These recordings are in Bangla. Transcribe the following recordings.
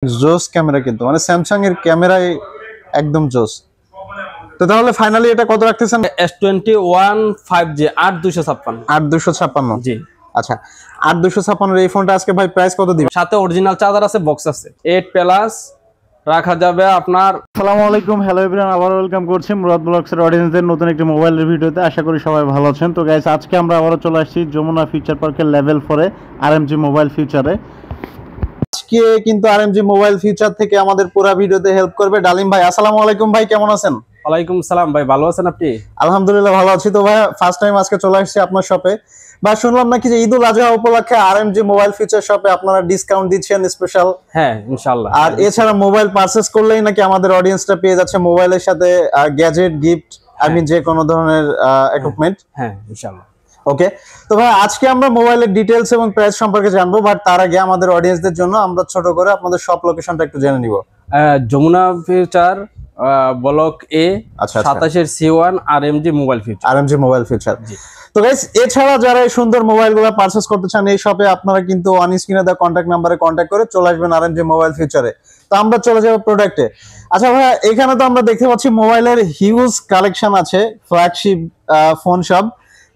জোস ক্যামেরা কিন্তু মানে স্যামসাং এর ক্যামেরায় একদম জোস। তো তাহলে ফাইনালি এটা কত রাখতেছেন? S21 5G 8256 8256। জি আচ্ছা 8256 এই ফোনটা আজকে ভাই প্রাইস কত দিবেন? সাথে অরিজিনাল চার্জার আছে, বক্স আছে, 8 প্লাস রাখা যাবে আপনার। আসসালামু আলাইকুম, হ্যালো এভরিওয়ান, আবার ওয়েলকাম করছি মুরাদ ব্লগসের অডিয়েন্সদের নতুন একটি মোবাইলের ভিডিওতে। আশা করি সবাই ভালো আছেন। তো গাইস আজকে আমরা আবারও চলে আসছি যমুনা ফিউচার পার্কের লেভেল 4 এ RMG মোবাইল ফিউচারে। আজকে কিন্তু RMG মোবাইল ফিউচার থেকে আমাদের পুরো ভিডিওতে হেল্প করবে ডালিম ভাই। আসসালামু আলাইকুম ভাই, কেমন আছেন? ওয়ালাইকুম সালাম ভাই, ভালো আছেন আপনি? আলহামদুলিল্লাহ ভালো আছি। তো ভাই ফার্স্ট টাইম আজকে চলে আসছি আপনার শপে। ভাই শুনলাম নাকি যে ঈদুল আজহা উপলক্ষে RMG মোবাইল ফিউচার শপে আপনারা ডিসকাউন্ট দিচ্ছেন স্পেশাল। হ্যাঁ ইনশাআল্লাহ। আর এছাড়া মোবাইল পারচেজ করলেই নাকি আমাদের অডিয়েন্সটা পেয়ে যাচ্ছে মোবাইলের সাথে গ্যাজেট গিফট, আই মিন যে কোনো ধরনের ইকুইপমেন্ট। হ্যাঁ ইনশাআল্লাহ। ওকে, তো ভাই আজকে আমরা মোবাইলের ডিটেইলস এবং প্রাইস সম্পর্কে জানবো, বাট তার আগে আমাদের অডিয়েন্সদের জন্য আমরা ছোট করে আপনাদের শপ লোকেশনটা একটু জেনে নিব। যমুনা ফিউচার ব্লক এ, আচ্ছা 27 C1 RMG mobile future. RMG mobile future. তো গাইস এছাড়া যারা এই সুন্দর মোবাইলগুলো পারচেজ করতে চান এই শপে, আপনারা কিন্তু অন স্ক্রিনে দেওয়া কন্ট্যাক্ট নাম্বারে কন্ট্যাক্ট করে চলে আসবেন RMG মোবাইল ফিউচারে। তো আমরা চলে যাব প্রোডাক্টে। আচ্ছা ভাই, এখানে তো আমরা দেখতে পাচ্ছি মোবাইলের হিউজ কালেকশন আছে, ফ্ল্যাগশিপ ফোন সব।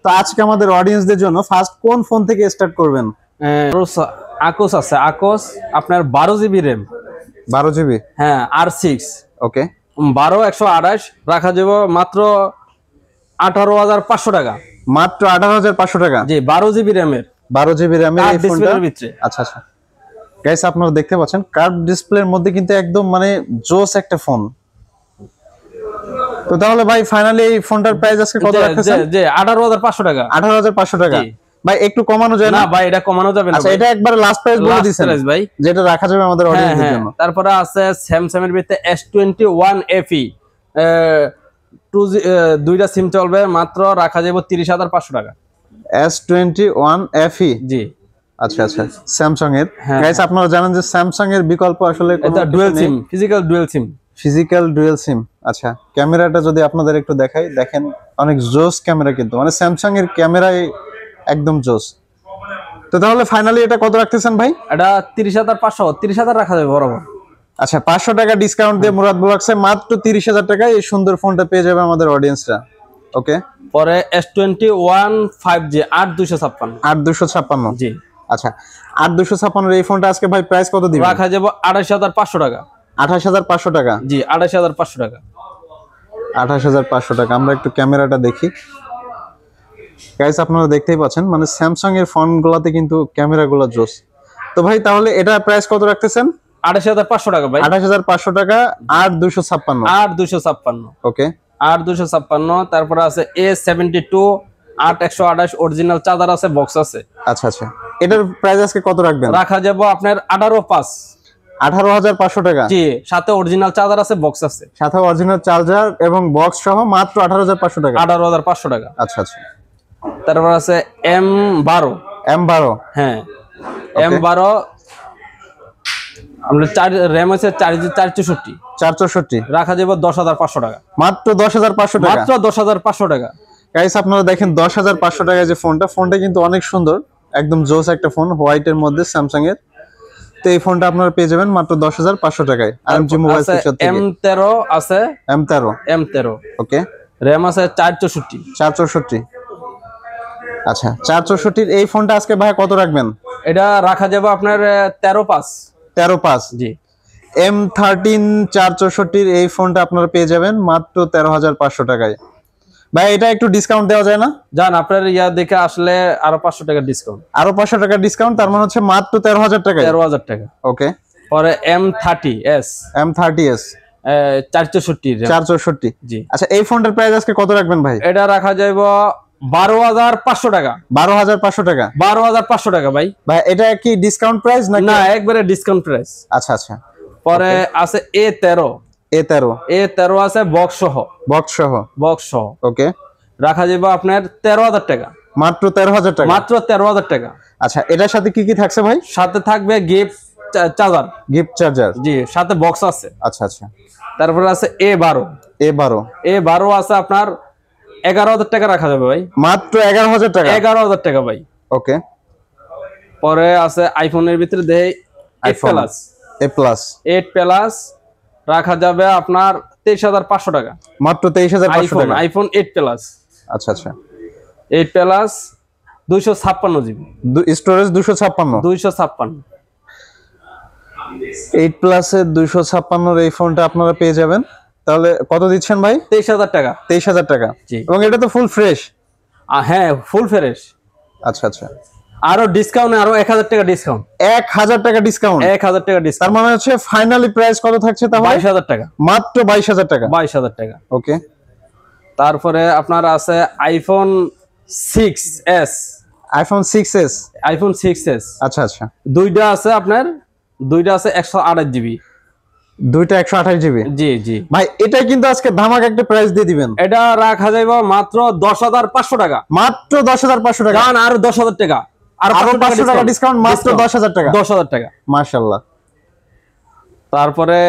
তো আজকে আমাদের অডিয়েন্সদের জন্য ফার্স্ট কোন ফোন থেকে স্টার্ট করবেন? আকোস আছে, আকোস আপনার 12GB র্যাম, 12GB। হ্যাঁ R6। ওকে, 12 128 রাখা যাবে মাত্র 18,500 টাকা। মাত্র 18,500 টাকা। জি 12GB র্যামের, 12GB র্যামের এই ফোনটা। ভিতরে। আচ্ছা আচ্ছা গাইস, আপনারা দেখতে পাচ্ছেন কার্ভ ডিসপ্লের মধ্যে কিন্তু একদম মানে জোস একটা ফোন। তো তাহলে ভাই ফাইনালি এই ফোনটার প্রাইস আজকে কত রাখতেছেন? জি 18,500 টাকা। 18,500 টাকা। ভাই একটু কমানো যায় না? না ভাই এটা কমানো যাবে না। আচ্ছা এটা একবার লাস্ট প্রাইস বলে দিছেন ভাই, যেটা রাখা যাবে আমাদের অডিয়েন্সের জন্য। তারপরে আছে স্যামসাং এর ভিতরে S21 FE, দুইটা সিম চলবে, মাত্র রাখা যাবে 30,500 টাকা। S21 FE। জি আচ্ছা আচ্ছা স্যামসাং এর। হ্যাঁ, গাইস আপনারা জানেন যে স্যামসাং এর বিকল্প আসলে কোনো এটা dual SIM, physical dual SIM. আচ্ছা ক্যামেরাটা যদি আপনাদের একটু দেখাই, দেখেন অনেক জোস ক্যামেরা কিন্তু মানে স্যামসাং এর ক্যামেরায় একদম জোস। তো তাহলে ফাইনালি এটা কত রাখতেছেন ভাই? এটা 30,500, 30,000 রাখা যাবে বরাবর। আচ্ছা 500 টাকা ডিসকাউন্ট দিয়ে মুরাদ ব্লগসে মাত্র 30,000 টাকায় এই সুন্দর ফোনটা পেয়ে যাবে আমাদের অডিয়েন্সরা। ওকে, পরে S21 5G 8256। 8256। জি আচ্ছা 8256 এই ফোনটা আজকে ভাই প্রাইস কত দিবেন? রাখা যাবে 28,500 টাকা। 28,500 টাকা। জি 28,500 টাকা। 28,500 টাকা। আমরা একটু ক্যামেরাটা দেখি। গাইস আপনারা দেখতেই পাচ্ছেন মানে স্যামসাং এর ফোনগুলোতে কিন্তু ক্যামেরাগুলো জোস। তো ভাই তাহলে এটা প্রাইস কত রাখতেছেন? 28,500 টাকা ভাই। 28,500 টাকা। 8256। 8256। ওকে, 8256। তারপরে আছে A72 8128 অরিজিনাল চার্জার আছে, বক্স আছে। আচ্ছা আচ্ছা এটার প্রাইস আজকে কত রাখবেন? রাখা যাবে আপনার 18,500। 18,500 টাকা। জি সাথে অরিজিনাল চার্জার আছে, বক্স আছে, সাথে অরিজিনাল চার্জার এবং বক্স সহ মাত্র 18,500 টাকা। 18,500 টাকা। আচ্ছা আচ্ছা তারপর আছে M12। M12। হ্যাঁ M12 আমরা র্যাম আছে 464। 464 রাখা যাবে 10,500 টাকা। মাত্র 10,500 টাকা। মাত্র 10,500 টাকা। গাইস আপনারা দেখেন 10,500 টাকায় যে ফোনটা কিন্তু অনেক সুন্দর, একদম জোস একটা ফোন, হোয়াইটের মধ্যে স্যামসাং এর। তো এই ফোনটা আপনারা পেয়ে যাবেন মাত্র 10,500 টাকায় RMG মোবাইল ফিউচার থেকে। M13 আছে, M13। ওকে, র্যাম আছে 464। 464। আচ্ছা 464 এই ফোনটা আজকে ভাই কত রাখবেন? এটা রাখা যাবে আপনার 13,500। 13,500। জি M13 464 এই ফোনটা আপনারা পেয়ে যাবেন মাত্র 13,500 টাকায়। ভাই এটা একটু ডিসকাউন্ট দেওয়া যায় না? জান আপনার ইয়া দেখে আসলে আরো 500 টাকা ডিসকাউন্ট। আরো 500 টাকা ডিসকাউন্ট, তার মানে হচ্ছে মাত্র 13,000 টাকা। 13,000 টাকা। ওকে, পরে M30s। M30s 464 464। জি আচ্ছা এই ফোনটার প্রাইস আজকে কত রাখবেন ভাই? এটা রাখা যাবে 12,500 টাকা। 12,500 টাকা। 12,500 টাকা ভাই। ভাই এটা কি ডিসকাউন্ট প্রাইস নাকি? না একবারে ডিসকাউন্ট প্রাইস। আচ্ছা আচ্ছা পরে আছে A13। A13 আছে বক্স সহ। ওকে, রাখা যাবে আপনার 13,000 টাকা। মাত্র 13,000 টাকা। মাত্র 13,000 টাকা। আচ্ছা এটার সাথে কি কি থাকছে ভাই? সাথে থাকবে গিফট চার্জার। Gift charger. জি সাথে বক্স আছে। আচ্ছা আচ্ছা তারপরে আছে A12 আছে আপনার 11,000 টাকা রাখা যাবে ভাই। মাত্র 11,000 টাকা। 11,000 টাকা ভাই। ওকে, পরে আছে আইফোনের ভিতরে দেই 8 প্লাস। এ প্লাস 8 প্লাস রাখা যাবে আপনার 23,500 টাকা। মাত্র 23,500 টাকা। IPhone 8 plus. আচ্ছা আচ্ছা 8 প্লাস 256 জিবি, স্টোরেজ 256। 256। 8 প্লাসের 256 এই ফোনটা আপনারা পেয়ে যাবেন। তাহলে কত দিচ্ছেন ভাই? 23,000 টাকা। 23,000 টাকা। জি। এবং এটা তো ফুল ফ্রেশ। হ্যাঁ ফুল ফ্রেশ। আচ্ছা আচ্ছা আরো ডিসকাউন্ট, আরো 1000 টাকা ডিসকাউন্ট। 1000 টাকা ডিসকাউন্ট। 1000 টাকা তার ডিসকাউন্ট, মানে হচ্ছে ফাইনালি প্রাইস কত থাকছে তাহলে? 22,000 টাকা। মাত্র 22,000 টাকা। 22,000 টাকা। ওকে। তারপরে আপনার আছে iPhone 6s। IPhone 6s। IPhone 6s আচ্ছা আচ্ছা দুইটা আছে আপনার, দুইটা আছে 128 জিবি। দুইটা 128 জিবি। জি জি ভাই এটা কিন্তু আজকে ধামাকা একটা প্রাইস দিয়ে দিবেন। এটা রাখা যাবে মাত্র 10,500 টাকা। মাত্র 10,500 টাকা। কারণ আরো 10,000 টাকা, আরো 500 টাকা ডিসকাউন্ট, মাত্র 10,000 টাকা। 10,000 টাকা। মাশাআল্লাহ। তারপরে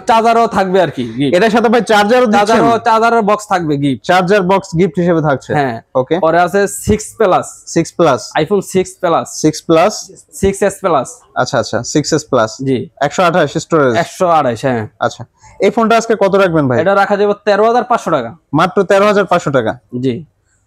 চার্জারও থাকবে আর কি gift। এটার সাথে ভাই চার্জারও দিচ্ছেন? চার্জারের বক্স থাকবে গিফট। চার্জার বক্স গিফট হিসেবে থাকছে। হ্যাঁ ওকে। পরে আছে 6 plus. 6 plus. IPhone 6 plus. 6 plus 6s plus. আচ্ছা আচ্ছা 6s প্লাস। জি 128 স্টোরেজ। 128। হ্যাঁ আচ্ছা এই ফোনটা আজকে কত রাখবেন ভাই? এটা রাখা যাবে 13,500 টাকা। মাত্র 13,500 টাকা। জি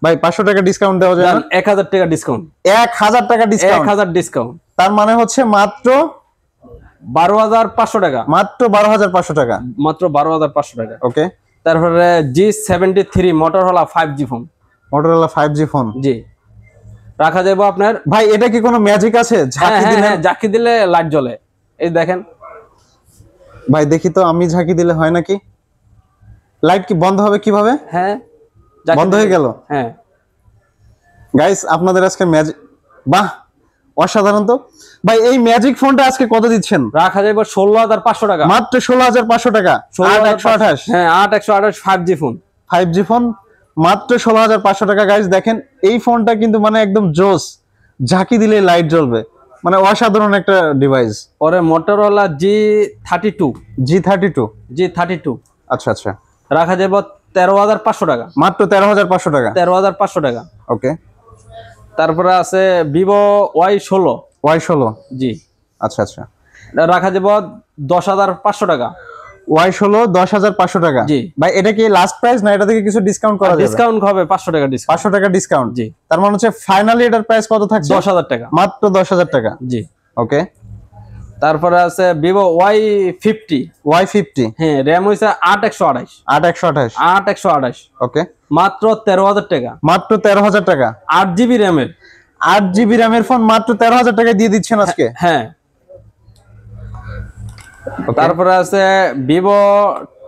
ভাই 500 টাকা ডিসকাউন্ট দেওয়া যায় না? 1000 টাকা ডিসকাউন্ট। 1000 টাকা ডিসকাউন্ট। 1000 ডিসকাউন্ট, তার মানে হচ্ছে মাত্র 12,500 টাকা। মাত্র 12,500 টাকা। মাত্র 12,500 টাকা। ওকে। তারপরে G73 Motorola 5G phone. Motorola 5G phone. জি রাখা যাবে আপনার। ভাই এটা কি কোনো ম্যাজিক আছে? ঝাঁকি দিলে ঝাঁকি দিলে লাইট জ্বলে, এই দেখেন। ভাই দেখি তো, আমি ঝাঁকি দিলে হয় নাকি? লাইট কি বন্ধ হবে কিভাবে? হ্যাঁ বন্ধ হয়ে গেল। হ্যাঁ গাইস আপনাদের আজকে ম্যাজিক, বাহ অসাধারণ তো। ভাই এই ম্যাজিক ফোনটা আজকে কত দিচ্ছেন? রাখা যাবে 16,500 টাকা। মাত্র 16,500 টাকা। 8,128। হ্যাঁ 8,128 5G ফোন। 5G ফোন মাত্র 16,500 টাকা। গাইস দেখেন এই ফোনটা কিন্তু মানে একদম জোস, ঝাঁকি দিলে লাইট জ্বলবে, মানে অসাধারণ একটা ডিভাইস। পরে মোটরোলা G32। G32। আচ্ছা আচ্ছা রাখা যাবে 13,500 টাকা। মাত্র 13,500 টাকা। 13,500 টাকা। ওকে। তারপরে আছে ভিভো Y16। Y16। জি আচ্ছা আচ্ছা এটা রাখা যাবে 10,500 টাকা। Y16 10,500 টাকা। জি ভাই এটা কি লাস্ট প্রাইস না এটা থেকে কিছু ডিসকাউন্ট করা যাবে? ডিসকাউন্ট হবে 500 টাকা ডিসকাউন্ট। 500 টাকা ডিসকাউন্ট। জি তার মানে হচ্ছে ফাইনালি এটার প্রাইস কত থাকছে? 10,000 টাকা। মাত্র 10,000 টাকা। জি ওকে। তারপরে আছে ভিভো Y50। Y50। হ্যাঁ র‍্যাম হইছে 8,128। 8,128। 8,128। ওকে। মাত্র 13,000 টাকা। মাত্র 13,000 টাকা। 8GB র‍্যামের। 8GB র‍্যামের ফোন মাত্র 13,000 টাকায় দিয়ে দিচ্ছেন আজকে। হ্যাঁ। তারপরে আছে Vivo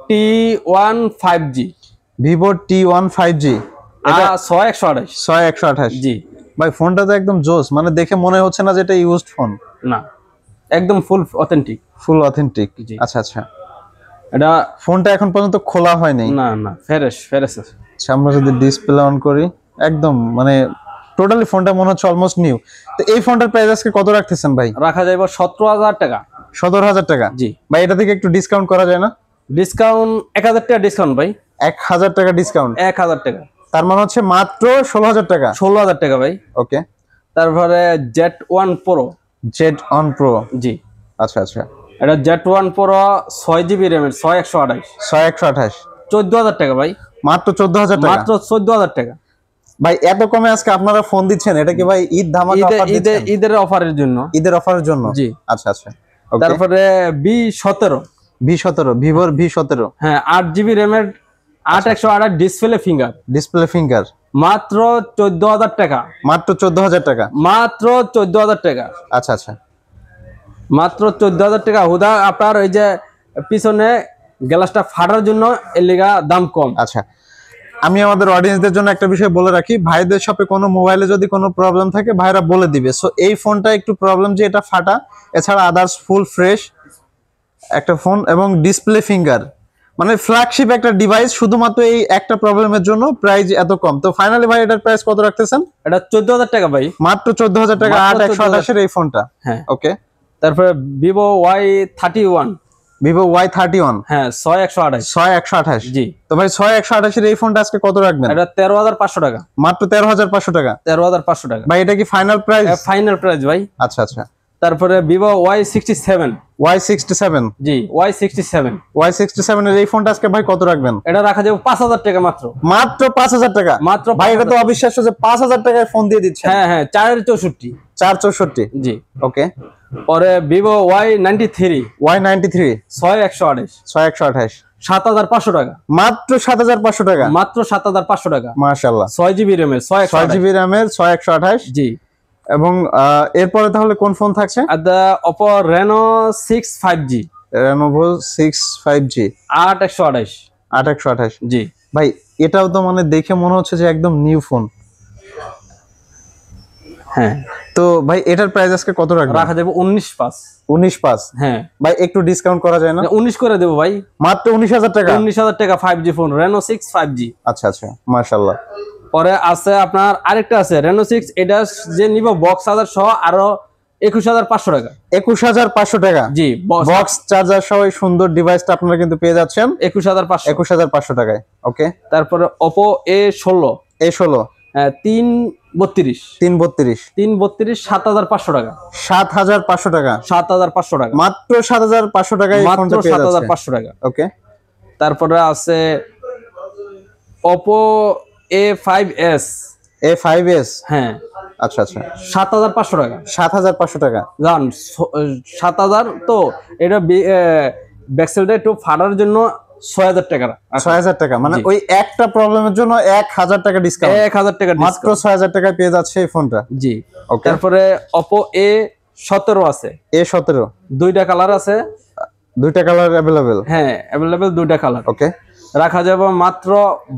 T1 5G। Vivo T1 5G। এটা 6,128। 6,128। জি ভাই ফোনটা তো একদম জোস, মানে দেখে মনে হচ্ছে না যে এটা ইউজড ফোন। না একদম ফুল অথেন্টিক। ফুল অথেন্টিক। জি। আচ্ছা আচ্ছা এটা ফোনটা এখন পর্যন্ত খোলা হয়নি? না না ফ্রেশ আছে। আচ্ছা আমরা যদি ডিসপ্লে অন করি একদম মানে টোটালি ফোনটা মনে হচ্ছে অলমোস্ট নিউ। তো এই ফোনটার প্রাইস আজকে কত রাখতেছেন ভাই? রাখা যাবে 17,000 টাকা। 17,000 টাকা। জি ভাই এটা থেকে একটু ডিসকাউন্ট করা যায় না? ডিসকাউন্ট 1,000 টাকা ডিসকাউন্ট ভাই। 1,000 টাকা ডিসকাউন্ট। 1,000 টাকা। তার মানে হচ্ছে মাত্র 16,000 টাকা। 16,000 টাকা ভাই। ওকে। তারপরে Z1 Pro। Z1 Pro। জি আচ্ছা আচ্ছা এটা Z1 Pro 6GB র‍্যামের 6,128। 6,128। 14,000 টাকা ভাই। মাত্র 14,000 টাকা। মাত্র 14,000 টাকা। ভাই এত কমে আজকে আপনারা ফোন দিচ্ছেন, এটা কি ভাই ঈদ ধামাকা অফার দিচ্ছেন? ঈদের অফারের জন্য। ঈদের অফারের জন্য। জি আচ্ছা আচ্ছা ওকে। তারপরে B17। ভিভোর V17। হ্যাঁ 8GB র‍্যামের 8,128 ডিসপ্লে ফিঙ্গার। Display finger. মাত্র 14,000 টাকা। মাত্র 14,000 টাকা। মাত্র 14,000 টাকা। আচ্ছা আচ্ছা মাত্র 14,000 টাকা। হুদা আপনার ওই যে পিছনে গ্লাসটা ফাটার জন্য এর লিগা দাম কম। আচ্ছা আমি আমাদের অডিয়েন্সদের জন্য একটা বিষয় বলে রাখি, ভাইদের শপে কোনো মোবাইলে যদি কোনো প্রবলেম থাকে ভাইরা বলে দিবে। সো এই ফোনটা একটু প্রবলেম যে এটা ফাটা, এছাড়া আদার্স ফুল ফ্রেশ একটা ফোন এবং ডিসপ্লে ফিঙ্গার, মানে ফ্ল্যাগশিপ একটা ডিভাইস। শুধুমাত্র এই একটা প্রবলেমের জন্য প্রাইস এত কম। তো ফাইনালি ভাই এটার প্রাইস কত রাখতেছেন? এটা 14,000 টাকা ভাই। মাত্র 14,000 টাকা। মাত্র 8,128 এর এই ফোনটা। হ্যাঁ ওকে। তারপরে ভিভো Y31। Vivo Y31। হ্যাঁ 6,128। 6,128। জি তো ভাই 6,128 এর এই ফোনটা আজকে কত রাখবেন? এটা 13,500 টাকা। মাত্র 13,500 টাকা। 13,500 টাকা ভাই এটা কি ফাইনাল প্রাইস? ফাইনাল প্রাইস ভাই। আচ্ছা আচ্ছা তারপরে ভিভো Y67, Y67, জি Y67, Y67 এর এই ফোনটা আজকে ভাই কত রাখবেন? এটা রাখা যাবে 5000 টাকা মাত্র। মাত্র 5000 টাকা? মাত্র ভাই এটা তো 5000 অবিশ্বাস্য যে 5000 টাকায় ফোন দিয়ে দিচ্ছেন। হ্যাঁ হ্যাঁ 464, 464, জি। ওকে। পরে ভিভো Y93, Y93, 6128, 6128, 7500 টাকা, মাত্র 7500 টাকা, মাত্র 7500 টাকা। মাশাআল্লাহ। 6GB র্যামের 6GB র্যামের 6128, জি। এবং এরপরে তাহলে কোন ফোন থাকছে? আর দা Oppo Reno 6 5G, Lenovo 6 5G, 8128, 8128, জি। ভাই এটাও তো মানে দেখে মনে হচ্ছে যে একদম নিউ ফোন। হ্যাঁ, তো ভাই এটার প্রাইস আজকে কত রাখবেন? রাখা যাবে 19,500। 19,500? হ্যাঁ ভাই একটু ডিসকাউন্ট করা যায় না? 19 করে দেবো ভাই, মাত্র 19000 টাকা? 19000 টাকা 5G ফোন Reno 6 5G। আচ্ছা আচ্ছা, মাশাআল্লাহ। পরে আছে আপনার আরেকটা আছে Reno 6, এটা যে নিব বক্স চার্জার সহ আরো 21500 টাকা। 21500 টাকা? জি, বক্স চার্জার সহ এই সুন্দর ডিভাইসটা আপনারা কিন্তু পেয়ে যাচ্ছেন 21500। 21500 টাকায়, ওকে। তারপরে Oppo A16, A16, 332, 332, 332, 7500 টাকা, 7500 টাকা? 7500 টাকা, মাত্র 7500 টাকায় এই মাত্র ফোনটা পেয়ে যাচ্ছে, 7500 টাকা। ওকে। তারপরে আছে Oppo A5s, A5s, হ্যাঁ আচ্ছা আচ্ছা, 7500 টাকা। 7500 টাকা? জান 7000 তো এটা ব্যাকসাইডে একটু ফাটার জন্য 6000 টাকা। 6000 টাকা মানে জি। ওই একটা প্রবলেমের জন্য 1000 টাকা ডিসকাউন্ট? 1000 টাকা মাত্র 6000 টাকায় পেয়ে যাচ্ছে এই ফোনটা, জি। ওকে। তারপরে Oppo A17 আছে, A17, দুইটা কালার আছে, দুইটা কালার अवेलेबल? হ্যাঁ अवेलेबल দুইটা কালার। ওকে। রাখা যাবে মাত্র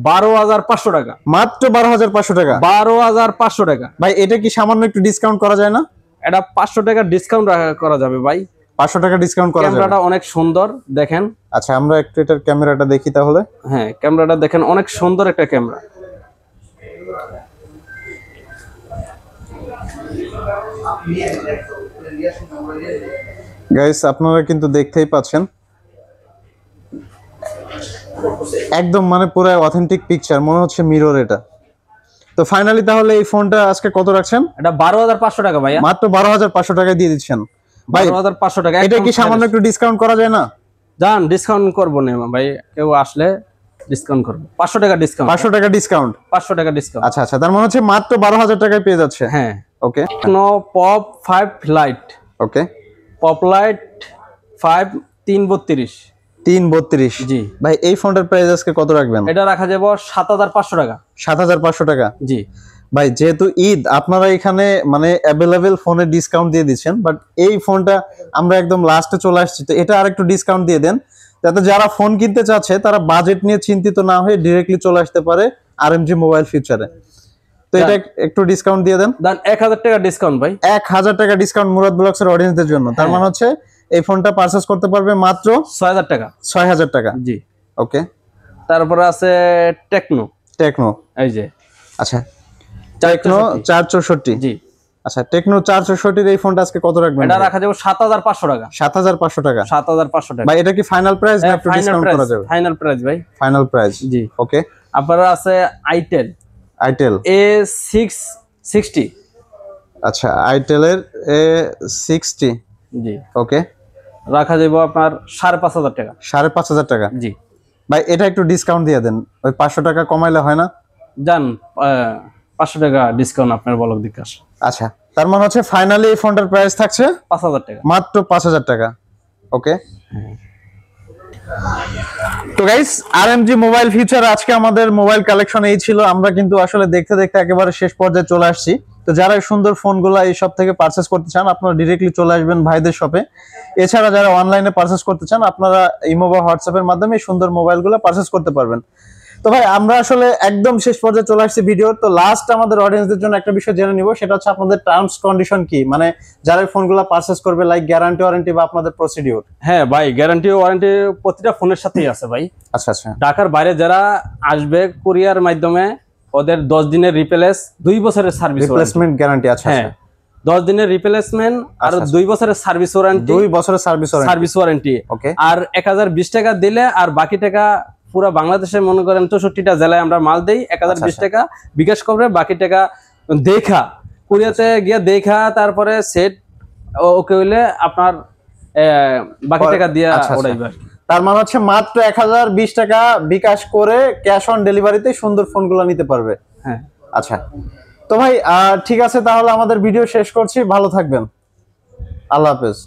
12500 টাকা। মাত্র 12500 টাকা? 12500 টাকা। ভাই এটা কি সামান্য একটু ডিসকাউন্ট করা যায় না? এটা 500 টাকা ডিসকাউন্ট করা যাবে ভাই। 500 টাকা ডিসকাউন্ট করা যাবে? ক্যামেরাটা অনেক সুন্দর দেখেন। আচ্ছা আমরা একটু এটার ক্যামেরাটা দেখি তাহলে। হ্যাঁ ক্যামেরাটা দেখেন, অনেক সুন্দর একটা ক্যামেরা। গাইস আপনারা কিন্তু দেখতেই পাচ্ছেন একদম মানে পুরো অথেন্টিক পিকচার, মনে হচ্ছে মিরর এটা। তো ফাইনালি তাহলে এই ফোনটা আজকে কত রাখছেন? এটা 12500 টাকা ভাইয়া, মাত্র 12500 টাকায় দিয়ে দিচ্ছেন ভাই। 12500 টাকা। এটা কি সামান্য একটু ডিসকাউন্ট করা যায় না? জান ডিসকাউন্ট করব না ভাই, কেউ আসলে ডিসকাউন্ট করব। 500 টাকা ডিসকাউন্ট, 500 টাকা ডিসকাউন্ট? 500 টাকা ডিসকাউন্ট। আচ্ছা আচ্ছা, তার মানে হচ্ছে মাত্র 12000 টাকায় পেয়ে যাচ্ছে। হ্যাঁ ওকে। টেকনো পপ 5 লাইট, ওকে। পপ লাইট 5 332, 332, জি। ভাই এই ফোনটার প্রাইস আজকে কত রাখবেন? এটা রাখা যাবে 7500 টাকা। 7500 টাকা? জি। ভাই যেহেতু ঈদ আপনারা এখানে মানে অ্যাভেলেবেল ফোনে ডিসকাউন্ট দিয়ে দিচ্ছেন, বাট এই ফোনটা আমরা একদম লাস্টে চলে আসছি, তো এটা আর একটু ডিসকাউন্ট দিয়ে দেন যাতে যারা ফোন কিনতে চাচ্ছে তারা বাজেট নিয়ে চিন্তিত না হয়ে ডিরেক্টলি চলে আসতে পারে আরএমজি মোবাইল ফিউচারে। তো এটা একটু ডিসকাউন্ট দিয়ে দেন। দেন 1000 টাকা ডিসকাউন্ট ভাই। 1000 টাকা ডিসকাউন্ট মুরাদ ব্লগসের অডিয়েন্সদের জন্য। তার মানে হচ্ছে এই ফোনটা পারচেজ করতে পারবে মাত্র 6000 টাকা। 6000 টাকা, জি। ওকে। তারপরে আছে টেকনো, টেকনো, এই যে আচ্ছা টেকনো 464, জি। আচ্ছা টেকনো 464 এর এই ফোনটা আজকে কত রাখবেন? এটা রাখা যাবে 7500 টাকা। 7500 টাকা? 7500 টাকা ভাই এটা কি ফাইনাল প্রাইস না একটু ডিসকাউন্ট করা যাবে? ফাইনাল প্রাইস ভাই, ফাইনাল প্রাইস, জি। ওকে। আপনারা আছে আইটেল, আইটেল A660, আচ্ছা আইটেল এর A60, জি। ওকে। রাখা যাবে আপনার 5500 টাকা। 5500 টাকা? জি। ভাই এটা একটু ডিসকাউন্ট দিয়ে দেন, ওই 500 টাকা কমাইলে হয় না? জান 500 টাকা ডিসকাউন্ট আপনার বলক বিকাশ। আচ্ছা তার মানে হচ্ছে ফাইনালি এই ফোনটার প্রাইস থাকছে 5000 টাকা, মাত্র 5000 টাকা, ওকে। তো গাইস আরএমজি মোবাইল ফিউচার আজকে আমাদের মোবাইল কালেকশন এই ছিল। আমরা কিন্তু আসলে দেখতে দেখতে একেবারে শেষ পর্যায়ে চলে আসছি। তো যারা এই সুন্দর ফোনগুলো এই শপ থেকে পারচেজ করতে চান আপনারা ডিরেক্টলি চলে আসবেন ভাইদের শপে। এছাড়া যারা অনলাইনে পারচেজ করতে চান আপনারা ইমো বা হোয়াটসঅ্যাপের মাধ্যমে এই সুন্দর মোবাইলগুলো পারচেজ করতে পারবেন। তো ভাই আমরা আসলে একদম শেষ পর্যায়ে চলে আসছি ভিডিও। তো লাস্ট আমাদের অডিয়েন্সদের জন্য একটা বিষয় জেনে নিব, সেটা হচ্ছে আপনাদের টার্মস কন্ডিশন কি, মানে যারা এই ফোনগুলো পারচেজ করবে লাইক গ্যারান্টি ওয়ারেন্টি বা আপনাদের প্রসিডিউর। হ্যাঁ ভাই গ্যারান্টি ওয়ারেন্টি প্রতিটা ফোনের সাথেই আছে ভাই। আচ্ছা আচ্ছা, ঢাকার বাইরে যারা আসবে কুরিয়ার মাধ্যমে ওদের 10 দিনের রিপ্লেস, 2 বছরের সার্ভিস রিপ্লেসমেন্ট গ্যারান্টি। আচ্ছা হ্যাঁ 10 দিনের রিপ্লেসমেন্ট আর 2 বছরের সার্ভিস ওয়ারেন্টি। 2 বছরের সার্ভিস ওয়ারেন্টি, ওকে। আর 1020 টাকা দিলে আর বাকি টাকা পুরো বাংলাদেশে মনে করেন 64টা জেলায় আমরা মাল দেই। 1020 টাকা বিকাশ করবে, বাকি টাকা দেখা কুরিয়াতে গিয়ে দেখা তারপরে সেট ওকে হইলে আপনার বাকি টাকা দিয়ে ওড়াইবে। তার মানে হচ্ছে মাত্র 1020 টাকা বিকাশ করে ক্যাশ অন ডেলিভারিতে সুন্দর ফোনগুলো নিতে পারবে। হ্যাঁ আচ্ছা, তো ভাই ঠিক আছে, তাহলে আমাদের ভিডিও শেষ করছি, ভালো থাকবেন, আল্লাহ হাফেজ।